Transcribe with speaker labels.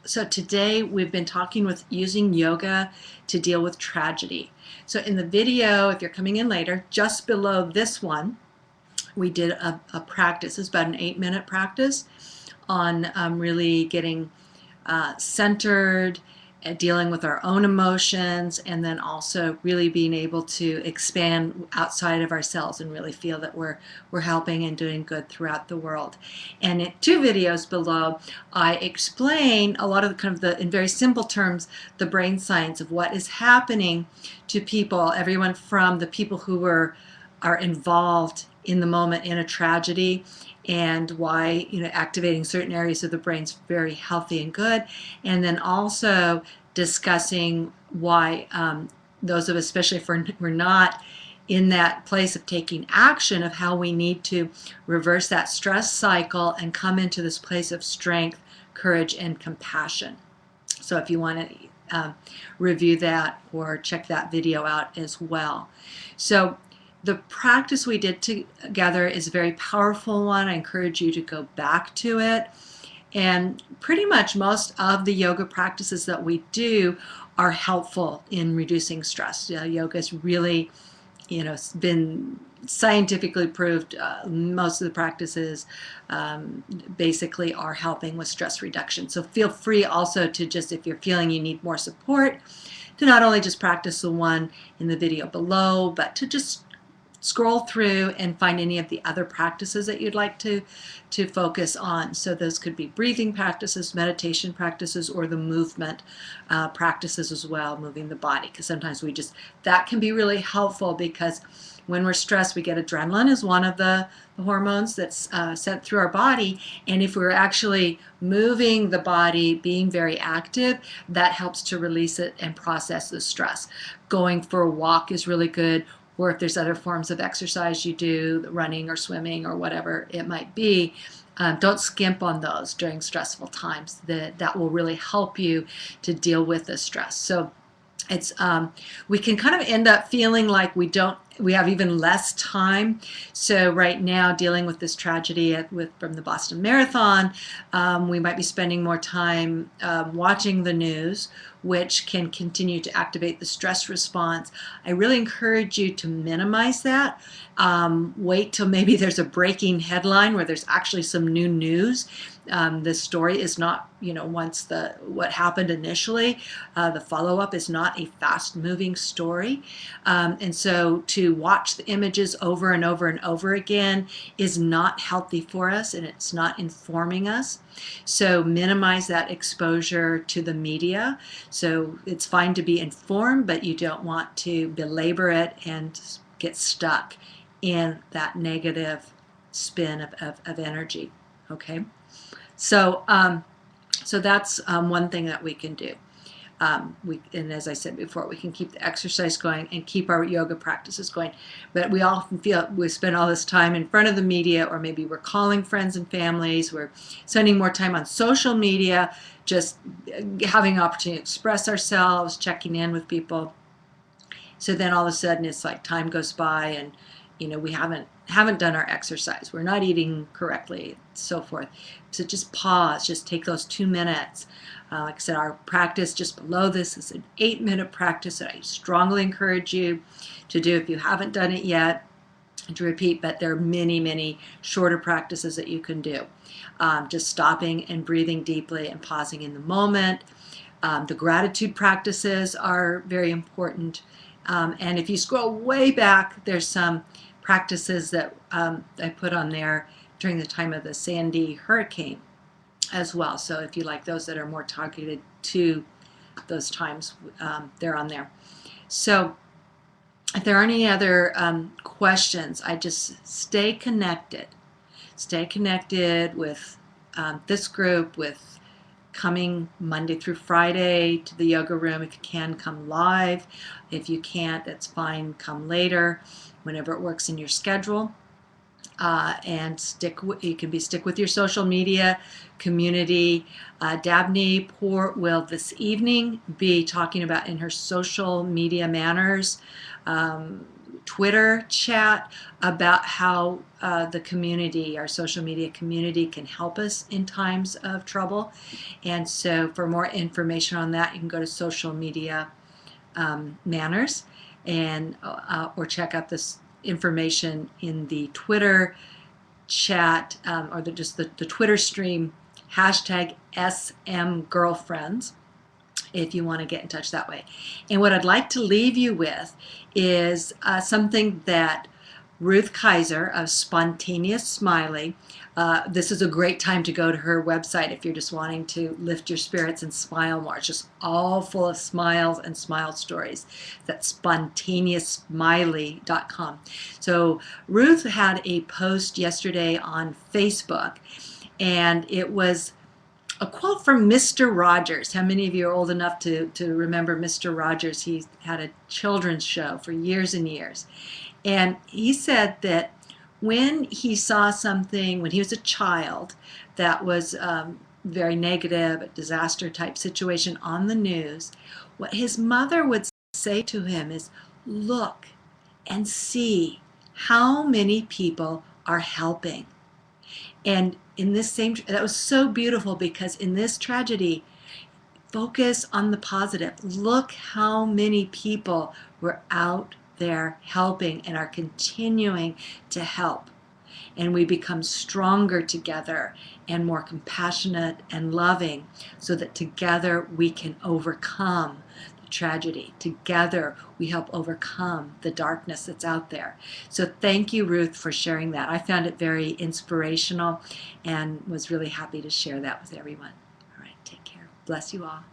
Speaker 1: So today we've been talking with using yoga to deal with tragedy. So in the video, if you're coming in later, just below this one, we did a practice. It's about an 8-minute practice on really getting centered, dealing with our own emotions, and then also really being able to expand outside of ourselves and really feel that we're helping and doing good throughout the world. And in 2 videos below, I explain a lot of in very simple terms, the brain science of what is happening to people, everyone from the people who are involved in the moment in a tragedy, and why activating certain areas of the brain is very healthy and good, and then also discussing why those of us, especially if we're not in that place of taking action, of how we need to reverse that stress cycle and come into this place of strength, courage, and compassion. So if you want to review that or check that video out as well. So the practice we did together is a very powerful one. I encourage you to go back to it. And pretty much most of the yoga practices that we do are helpful in reducing stress. Yoga is really, been scientifically proved. Most of the practices basically are helping with stress reduction. So feel free also to just, if you're feeling you need more support, to not only just practice the one in the video below, but to just scroll through and find any of the other practices that you'd like to focus on. So those could be breathing practices, meditation practices, or the movement practices as well, moving the body, because sometimes that can be really helpful, because when we're stressed, we get adrenaline is one of the hormones that's sent through our body, and if we're actually moving the body, being very active, that helps to release it and process the stress. Going for a walk is really good, or if there's other forms of exercise you do, running or swimming or whatever it might be, don't skimp on those during stressful times. That will really help you to deal with the stress. So it's we can kind of end up feeling like we have even less time. So right now, dealing with this tragedy from the Boston Marathon, we might be spending more time watching the news, which can continue to activate the stress response. I really encourage you to minimize that. Wait till maybe there's a breaking headline where there's actually some new news. The story is not, once what happened initially, the follow-up is not a fast-moving story. And so to watch the images over and over and over again is not healthy for us, and it's not informing us. So minimize that exposure to the media. So it's fine to be informed, but you don't want to belabor it and get stuck in that negative spin of energy. Okay, so so that's one thing that we can do. And as I said before, we can keep the exercise going and keep our yoga practices going. But we often feel we spend all this time in front of the media, or maybe we're calling friends and families, we're spending more time on social media, just having an opportunity to express ourselves, checking in with people. So then all of a sudden it's like time goes by, and we haven't done our exercise, we're not eating correctly, so forth. So just pause, just take those 2 minutes. Like I said, our practice just below this is an 8-minute practice that I strongly encourage you to do if you haven't done it yet, and to repeat. But there are many shorter practices that you can do. Just stopping and breathing deeply and pausing in the moment. The gratitude practices are very important. And if you scroll way back, there's some practices that I put on there during the time of the Sandy hurricane as well. So if you like those that are more targeted to those times, they're on there. So if there aren't any other questions, I just stay connected. Stay connected with this group, with coming Monday through Friday to the yoga room. If you can, come live. If you can't, that's fine. Come later, whenever it works in your schedule. And stick with your social media community. Dabney Poor will this evening be talking about in her social media manners Twitter chat about how the community, our social media community, can help us in times of trouble. And so for more information on that, you can go to Social Media Manners and or check out this information in the Twitter chat or just the Twitter stream, hashtag #SMGirlfriends, if you want to get in touch that way. And what I'd like to leave you with is something that Ruth Kaiser of Spontaneous Smiley, this is a great time to go to her website if you're just wanting to lift your spirits and smile more. It's just all full of smiles and smile stories. That's spontaneoussmiley.com. So Ruth had a post yesterday on Facebook, and it was a quote from Mr. Rogers. How many of you are old enough to remember Mr. Rogers? He had a children's show for years and years. And he said that when he saw something, when he was a child, that was very negative, a disaster type situation on the news, what his mother would say to him is, look and see how many people are helping. And in this same, that was so beautiful, because in this tragedy, focus on the positive. Look how many people were out there helping and are continuing to help. And we become stronger together and more compassionate and loving, so that together we can overcome the tragedy. Together we help overcome the darkness that's out there. So thank you, Ruth, for sharing that. I found it very inspirational and was really happy to share that with everyone. All right, take care. Bless you all.